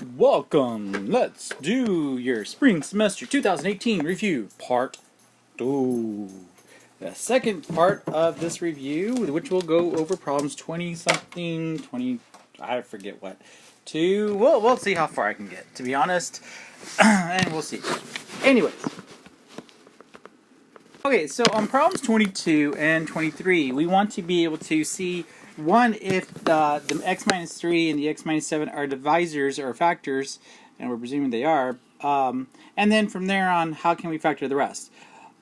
Welcome! Let's do your Spring Semester 2018 review, Part 2. The second part of this review, which will go over problems 20-something, 20, I forget what, to, well, we'll see how far I can get, to be honest, and we'll see. Anyways. Okay, so on problems 22 and 23, we want to be able to see one, if the x minus 3 and the x minus 7 are divisors or factors, and we're presuming they are, and then from there on, how can we factor the rest?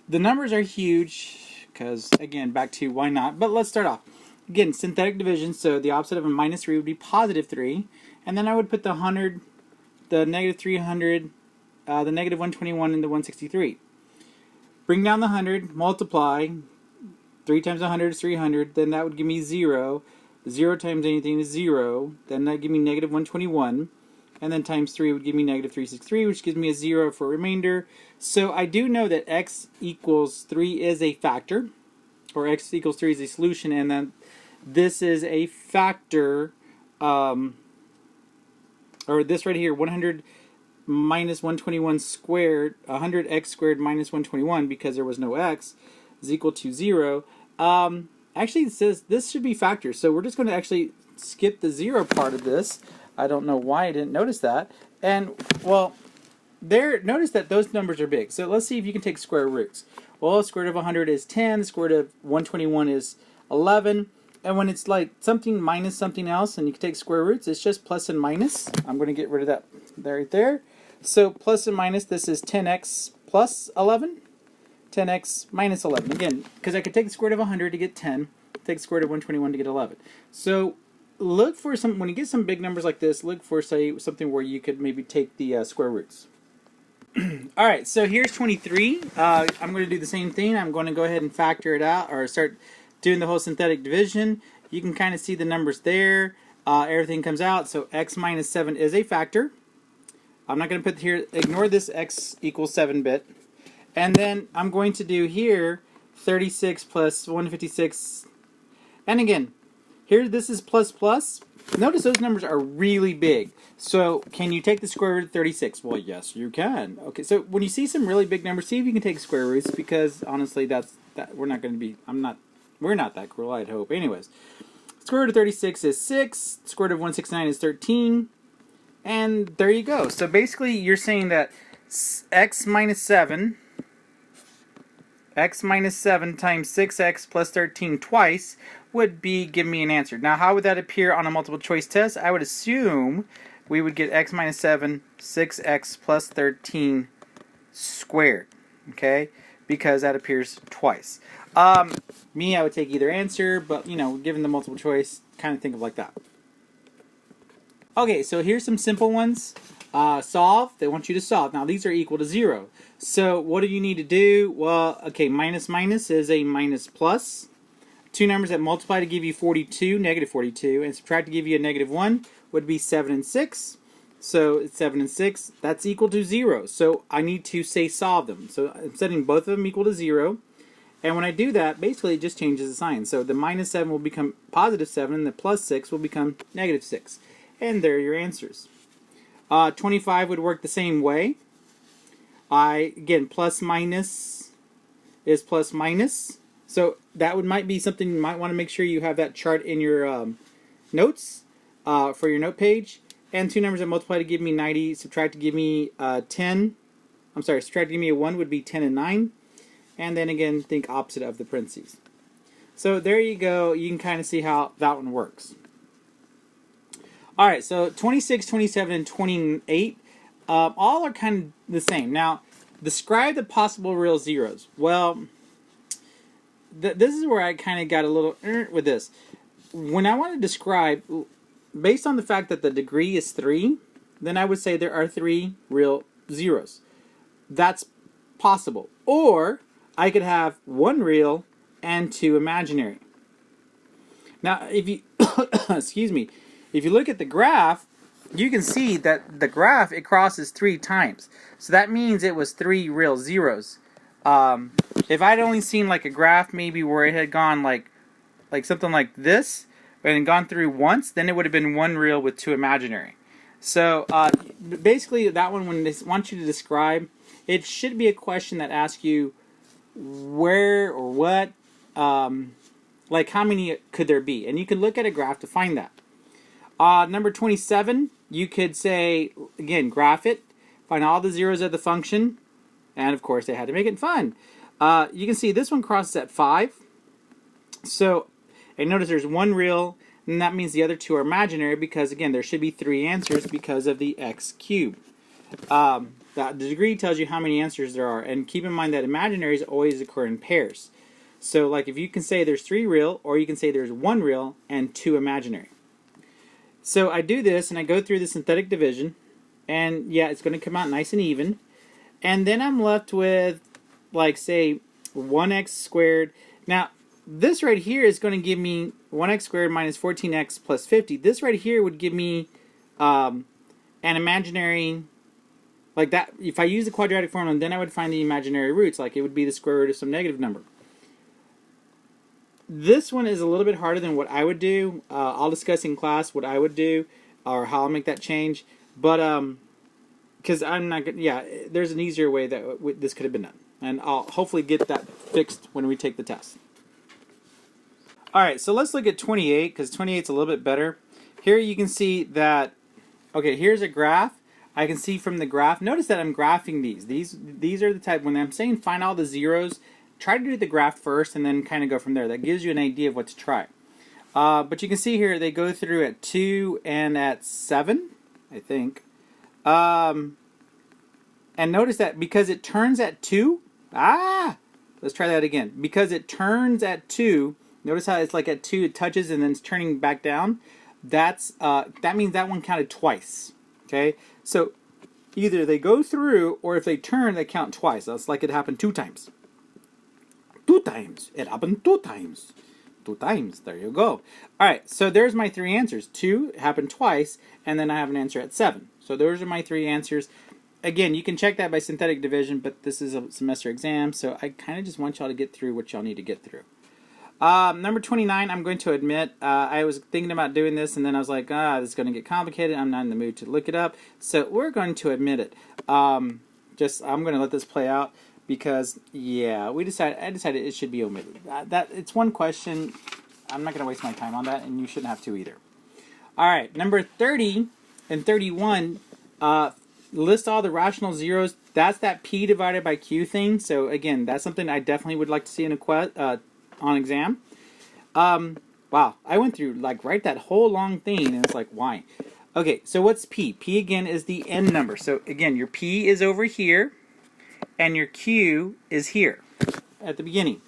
The numbers are huge, because, again, back to why not, but let's start off. Again, synthetic division, so the opposite of a minus 3 would be positive 3, and then I would put the 100, the negative 300, the negative 121, and the 163. Bring down the 100, multiply. 3 times 100 is 300, then that would give me 0. 0 times anything is 0, then that would give me negative 121, and then times 3 would give me negative 363, which gives me a 0 for a remainder. So I do know that x equals 3 is a factor, or x equals 3 is a solution, and then this is a factor, or this right here, 100 minus 121 squared, 100x squared minus 121, because there was no x, is equal to 0. Actually, it says this should be factors, so we're just going to actually skip the 0 part of this. I don't know why I didn't notice that. And, well, notice that those numbers are big. So let's see if you can take square roots. Well, the square root of 100 is 10, the square root of 121 is 11. And when it's like something minus something else, and you can take square roots, it's just plus and minus. I'm going to get rid of that right there. So plus and minus, this is 10x plus 11. 10x minus 11. Again, because I could take the square root of 100 to get 10, take the square root of 121 to get 11. So look for when you get some big numbers like this, look for, say, something where you could maybe take the square roots. Alright, so here's 23. I'm going to do the same thing. I'm going to go ahead and factor it out, or start doing the whole synthetic division. You can kind of see the numbers there. Everything comes out. So x minus 7 is a factor. I'm not going to put here, ignore this x equals 7 bit. And then I'm going to do here 36 plus 156. And again, here this is plus plus. Notice those numbers are really big. So can you take the square root of 36? Well, yes, you can. Okay, so when you see some really big numbers, see if you can take square roots, because honestly, we're not going to be, we're not that cruel, I'd hope. Anyways, square root of 36 is 6, square root of 169 is 13, and there you go. So basically, you're saying that x minus 7 times 6x plus 13 twice would be give me an answer. Now, how would that appear on a multiple choice test? I would assume we would get x minus 7, 6x plus 13 squared, okay? Because that appears twice. I would take either answer, but, you know, given the multiple choice, kind of think of like that. Okay, so here's some simple ones. Solve. They want you to solve. Now, these are equal to 0. So, what do you need to do? Well, okay, minus minus is a minus plus. Two numbers that multiply to give you 42, negative 42, and subtract to give you a negative 1 would be 7 and 6. So, it's 7 and 6. That's equal to 0. So, I need to say solve them. So, I'm setting both of them equal to 0. And when I do that, basically it just changes the sign. So, the minus 7 will become positive 7, and the plus 6 will become negative 6. And there are your answers. 25 would work the same way. Again, plus minus is plus minus. So that might be something you might want to make sure you have that chart in your notes for your note page. And two numbers that multiply to give me 90, subtract to give me 10. I'm sorry, subtract to give me a 1 would be 10 and 9. And then again, think opposite of the parentheses. So there you go. You can kind of see how that one works. Alright, so 26, 27, and 28, all are kind of the same. Now, describe the possible real zeros. Well, this is where I kind of got a little with this. When I want to describe, based on the fact that the degree is 3, then I would say there are 3 real zeros. That's possible. Or, I could have 1 real and 2 imaginary. Now, if you, excuse me, if you look at the graph, you can see that the graph, it crosses 3 times. So that means it was 3 real zeros. If I'd only seen like a graph maybe where it had gone like something like this, and gone through once, then it would have been 1 real with 2 imaginary. So basically that one, when they want you to describe, it should be a question that asks you where or what, like how many could there be? And you can look at a graph to find that. Number 27, you could say, again, graph it, find all the zeros of the function, and of course they had to make it fun. You can see this one crosses at 5. So, and notice there's one real, and that means the other two are imaginary because, again, there should be 3 answers because of the x cubed. The degree tells you how many answers there are, and keep in mind that imaginaries always occur in pairs. So, like, if you can say there's 3 real, or you can say there's 1 real and 2 imaginary. So I do this, and I go through the synthetic division, and yeah, it's going to come out nice and even. And then I'm left with, like, say, 1x squared. Now, this right here is going to give me 1x squared minus 14x plus 50. This right here would give me an imaginary, like that. If I use the quadratic formula, then I would find the imaginary roots, like it would be the square root of some negative number. This one is a little bit harder than what I would do. I'll discuss in class what I would do or how I'll make that change. But because I'm not gonna, yeah, there's an easier way that this could have been done, and I'll hopefully get that fixed when we take the test. All right, so let's look at 28 because 28 is a little bit better. Here you can see that. Okay, here's a graph. I can see from the graph. Notice that I'm graphing these. These are the type. When I'm saying find all the zeros, try to do the graph first and then kind of go from there. That gives you an idea of what to try. But you can see here they go through at 2 and at 7, I think. And notice that because it turns at 2, let's try that again. Because it turns at 2, notice how it's like at 2 it touches and then it's turning back down. That means that one counted twice. Okay, so either they go through or if they turn, they count twice. That's like it happened 2 times. 2 times. It happened 2 times. 2 times. There you go. All right, so there's my 3 answers. 2 happened twice, and then I have an answer at 7. So those are my 3 answers. Again, you can check that by synthetic division, but this is a semester exam, so I kind of just want y'all to get through what y'all need to get through. Number 29, I'm going to admit, I was thinking about doing this, and then I was like, this is going to get complicated. I'm not in the mood to look it up, so we're going to admit it. I'm going to let this play out. Because, yeah, I decided it should be omitted. It's one question. I'm not going to waste my time on that, and you shouldn't have to either. All right, number 30 and 31, list all the rational zeros. That's that P divided by Q thing. So, again, that's something I definitely would like to see in on exam. Wow, I went through, like, right that whole long thing, and it's like, why? Okay, so what's P? P, again, is the n number. So, again, your P is over here. And your Q is here at the beginning.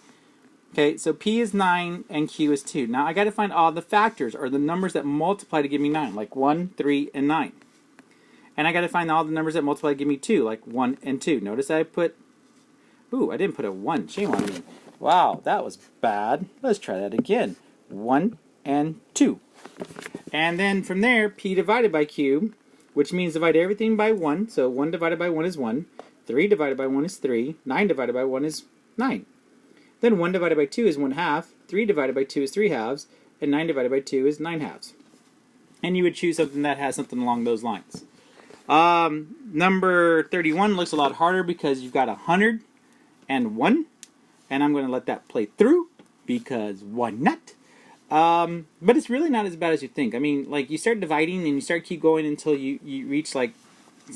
Okay, so P is 9 and Q is 2. Now I got to find all the factors or the numbers that multiply to give me 9, like 1, 3, and 9. And I got to find all the numbers that multiply to give me 2, like 1 and 2. Notice I put, I didn't put a 1. Shame on me. Wow, that was bad. Let's try that again. 1 and 2. And then from there, P divided by Q, which means divide everything by 1. So 1 divided by 1 is 1. 3 divided by 1 is 3. 9 divided by 1 is 9. Then 1 divided by 2 is 1 half. 3 divided by 2 is 3 halves. And 9 divided by 2 is 9 halves. And you would choose something that has something along those lines. Number 31 looks a lot harder because you've got 100 and 1. And I'm going to let that play through because why not? But it's really not as bad as you think. I mean, like, you start dividing and you start keep going until you reach, like,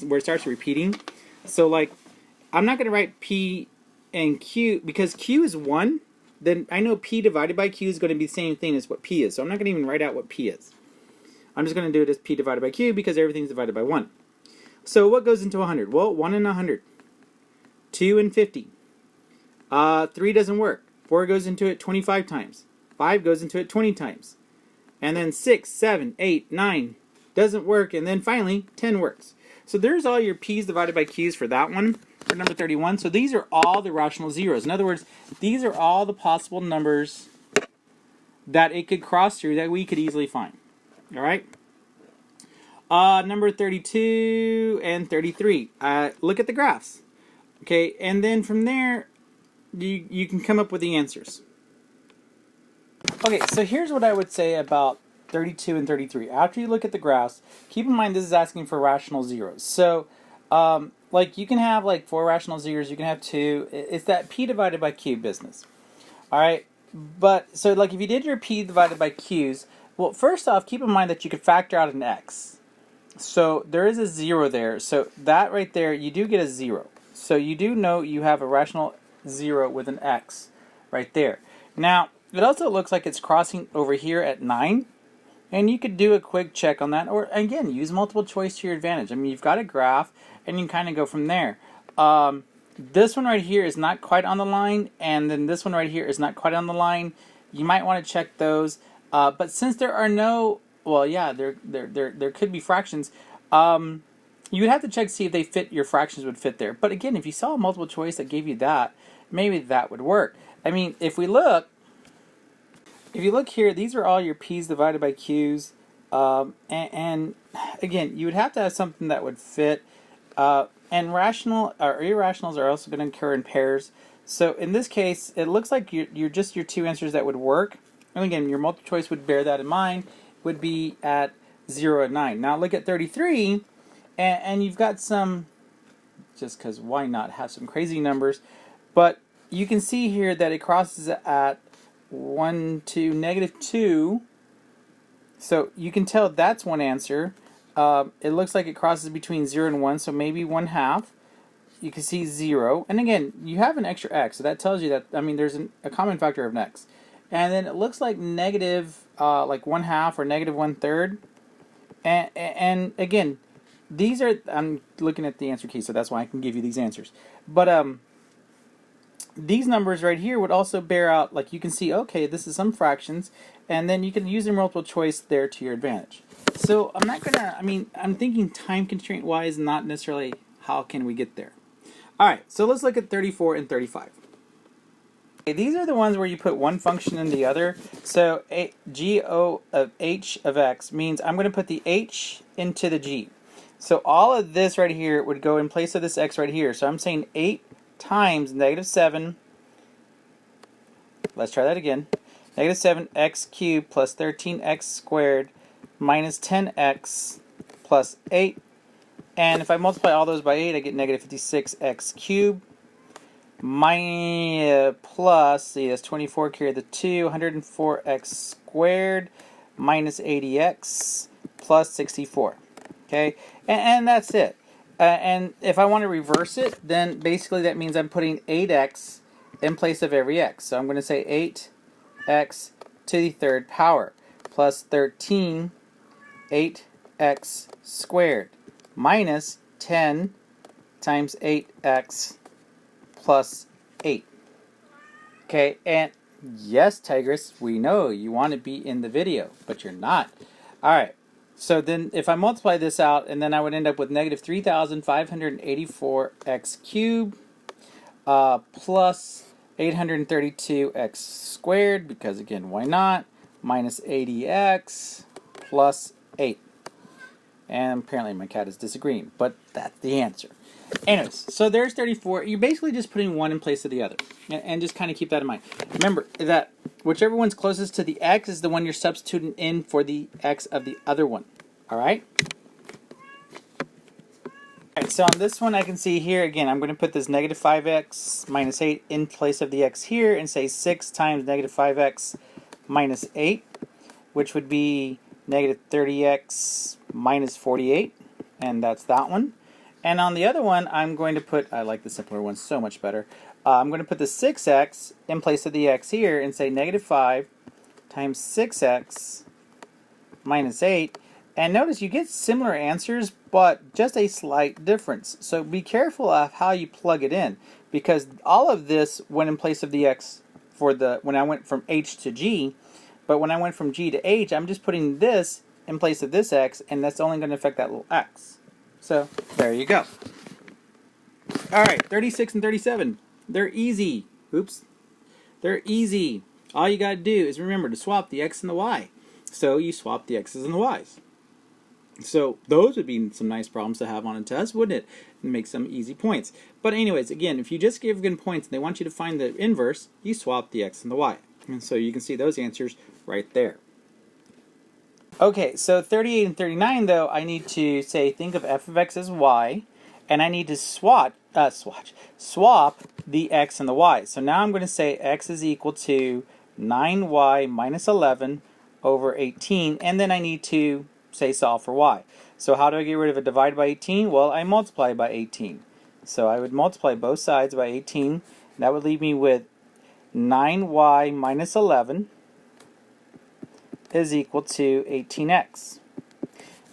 where it starts repeating. So, like, I'm not going to write P and Q, because Q is 1, then I know P divided by Q is going to be the same thing as what P is. So I'm not going to even write out what P is. I'm just going to do it as P divided by Q because everything's divided by 1. So what goes into 100? Well, 1 and 100. 2 and 50. 3 doesn't work. 4 goes into it 25 times. 5 goes into it 20 times. And then 6, 7, 8, 9 doesn't work. And then finally, 10 works. So there's all your P's divided by Q's for that one, for number 31. So these are all the rational zeros. In other words, these are all the possible numbers that it could cross through that we could easily find. All right? Number 32 and 33. Look at the graphs. Okay, and then from there, you can come up with the answers. Okay, so here's what I would say about 32 and 33. After you look at the graphs, keep in mind this is asking for rational zeros. So, like you can have like 4 rational zeros, you can have 2. It's that p divided by q business. All right, but so like if you did your p divided by q's, well, first off, keep in mind that you could factor out an x. So there is a 0 there. So that right there, you do get a 0. So you do know you have a rational 0 with an x right there. Now, it also looks like it's crossing over here at 9. And you could do a quick check on that. Or, again, use multiple choice to your advantage. I mean, you've got a graph, and you can kind of go from there. This one right here is not quite on the line. And then this one right here is not quite on the line. You might want to check those. But since there are no... Well, yeah, there could be fractions. You would have to check to see if they fit, your fractions would fit there. But again, if you saw a multiple choice that gave you that, maybe that would work. I mean, if you look here, these are all your p's divided by q's. And again, you would have to have something that would fit. And rational or irrationals are also going to occur in pairs. So in this case, it looks like you're just your 2 answers that would work. And again, your multiple choice would bear that in mind. Would be at 0 and 9. Now look at 33, and you've got some, just because why not have some crazy numbers, but you can see here that it crosses at 1 to -2, so you can tell that's one answer. It looks like it crosses between 0 and 1, so maybe 1/2. You can see 0, and again, you have an extra x, so that tells you that, I mean, there's a common factor of an x. And then it looks like negative, like 1/2 or negative 1/3. And again, these are, I'm looking at the answer key, so that's why I can give you these answers. But these numbers right here would also bear out, like you can see, okay, this is some fractions, and then you can use your multiple choice there to your advantage. So I'm not gonna, I mean, I'm thinking time constraint wise, not necessarily how can we get there. All right, so let's look at 34 and 35. These are the ones where you put one function in the other. So g of h of x means I'm going to put the h into the g. So all of this right here would go in place of this x right here. So I'm saying 8 times -7. Let's try that again. -7x cubed plus 13x squared minus 10x plus 8. And if I multiply all those by 8, I get -56x cubed. Plus, see, that's 24, carry the 2, 104x squared minus 80x plus 64. Okay, and that's it. And if I want to reverse it, then basically that means I'm putting 8x in place of every x. So I'm going to say 8x to the 3rd power plus 13 8x squared minus 10 times 8x plus 8. Okay, and yes, Tigress, we know you want to be in the video, but you're not. Alright, so then if I multiply this out, and then I would end up with negative 3,584x cubed plus 832x squared, because again, why not, minus 80x plus 8. And apparently my cat is disagreeing, but that's the answer. Anyways, so there's 34. You're basically just putting one in place of the other. And just kind of keep that in mind. Remember that whichever one's closest to the x is the one you're substituting in for the x of the other one. Alright? Alright, so on this one I can see here, again, I'm going to put this negative 5x minus 8 in place of the x here and say 6 times negative 5x minus 8, which would be negative 30x minus 48. And that's that one. And on the other one, I'm going to put, I like the simpler one so much better. I'm going to put the 6x in place of the x here and say negative 5 times 6x minus 8. And notice you get similar answers, but just a slight difference. So be careful of how you plug it in, because all of this went in place of the x for the when I went from h to g, but when I went from g to h, I'm just putting this in place of this x, and that's only going to affect that little x. So there you go. Alright, 36 and 37. They're easy. Oops. They're easy. All you got to do is remember to swap the x and the y. So you swap the x's and the y's. So those would be some nice problems to have on a test, wouldn't it? And make some easy points. But anyways, again, if you just give good points and they want you to find the inverse, you swap the x and the y. And so you can see those answers right there. Okay, so 38 and 39, though, I need to say, think of f of x as y, and I need to swap the x and the y. So now I'm going to say x is equal to 9y minus 11 over 18, and then I need to say solve for y. So how do I get rid of a divide by 18? Well, I multiply by 18. So I would multiply both sides by 18. That would leave me with 9y minus 11 is equal to 18x.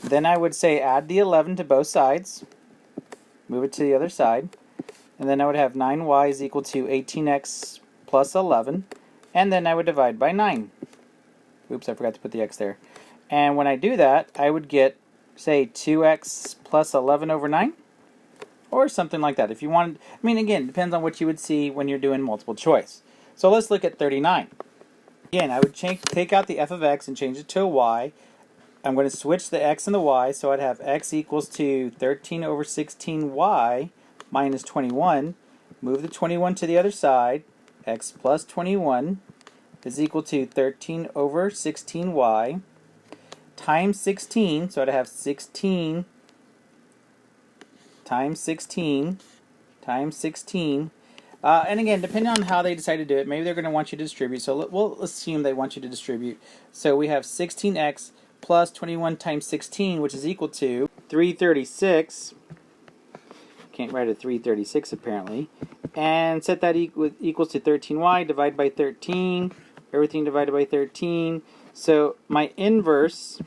Then I would say add the 11 to both sides, move it to the other side, and then I would have 9y is equal to 18x plus 11, and then I would divide by 9. Oops, I forgot to put the x there. And when I do that, I would get, say, 2x plus 11 over 9, or something like that. If you wanted, I mean, again, it depends on what you would see when you're doing multiple choice. So let's look at 39. Again, I would take out the f of x and change it to a y. I'm going to switch the x and the y, so I'd have x equals to 13 over 16y minus 21. Move the 21 to the other side. X plus 21 is equal to 13 over 16y times 16, so I'd have 16 times 16 times 16. And again, depending on how they decide to do it, maybe they're going to want you to distribute. So we'll assume they want you to distribute. So we have 16x plus 21 times 16, which is equal to 336. Can't write a 336 apparently. And set that equals to 13y, divide by 13. Everything divided by 13. So my inverse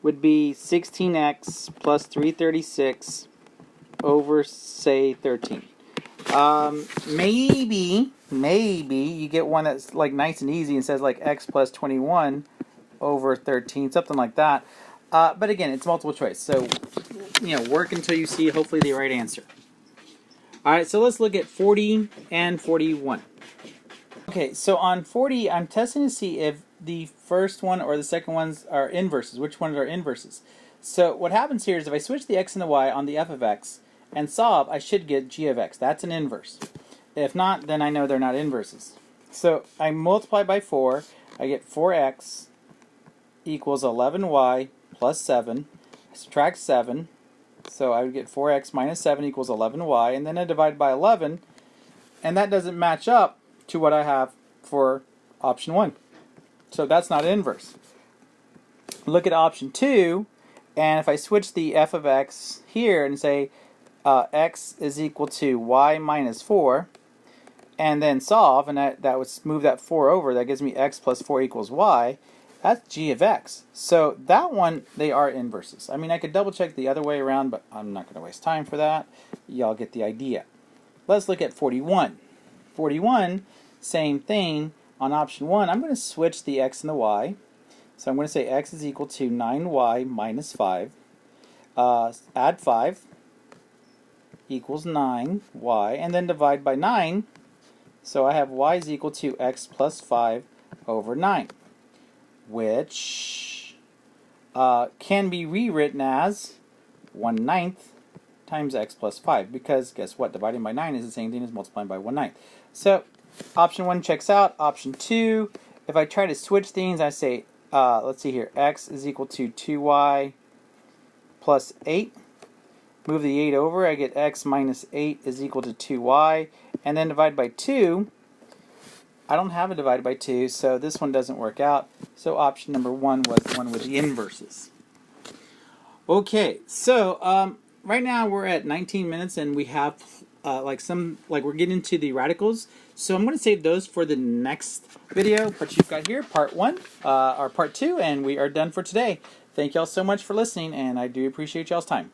would be 16x plus 336 over, say, 13. Maybe you get one that's like nice and easy and says like x plus 21 over 13, something like that. But again, it's multiple choice, so work until you see hopefully the right answer. All right, so let's look at 40 and 41. Okay, so on 40, I'm testing to see if the first one or the second ones are inverses. Which ones are inverses? So what happens here is if I switch the x and the y on the f of x and solve, I should get g of x. That's an inverse. If not, then I know they're not inverses. So I multiply by 4. I get 4x equals 11y plus 7. I subtract 7. So I would get 4x minus 7 equals 11y. And then I divide by 11. And that doesn't match up to what I have for option 1. So that's not an inverse. Look at option 2. And if I switch the f of x here and say x is equal to y minus 4, and then solve, and that would move that 4 over, that gives me x plus 4 equals y, that's g of x. So that one, they are inverses. I mean, I could double check the other way around, but I'm not going to waste time for that. Y'all get the idea. Let's look at 41. 41, same thing. On option 1, I'm going to switch the x and the y. So I'm going to say x is equal to 9y minus 5. Add 5 equals 9y, and then divide by 9. So I have y is equal to x plus 5 over 9, which can be rewritten as 1/9 times x plus 5, because guess what? Dividing by 9 is the same thing as multiplying by 1/9. So option 1 checks out. Option 2, if I try to switch things, I say, let's see here, x is equal to 2y plus 8. Move the 8 over, I get x minus 8 is equal to 2y. And then divide by 2. I don't have a divide by 2, so this one doesn't work out. So option number 1 was the one with the inverses. Okay, so right now we're at 19 minutes and we have we're getting into the radicals. So I'm going to save those for the next video. But you've got here part 1 or part 2, and we are done for today. Thank y'all so much for listening, and I do appreciate y'all's time.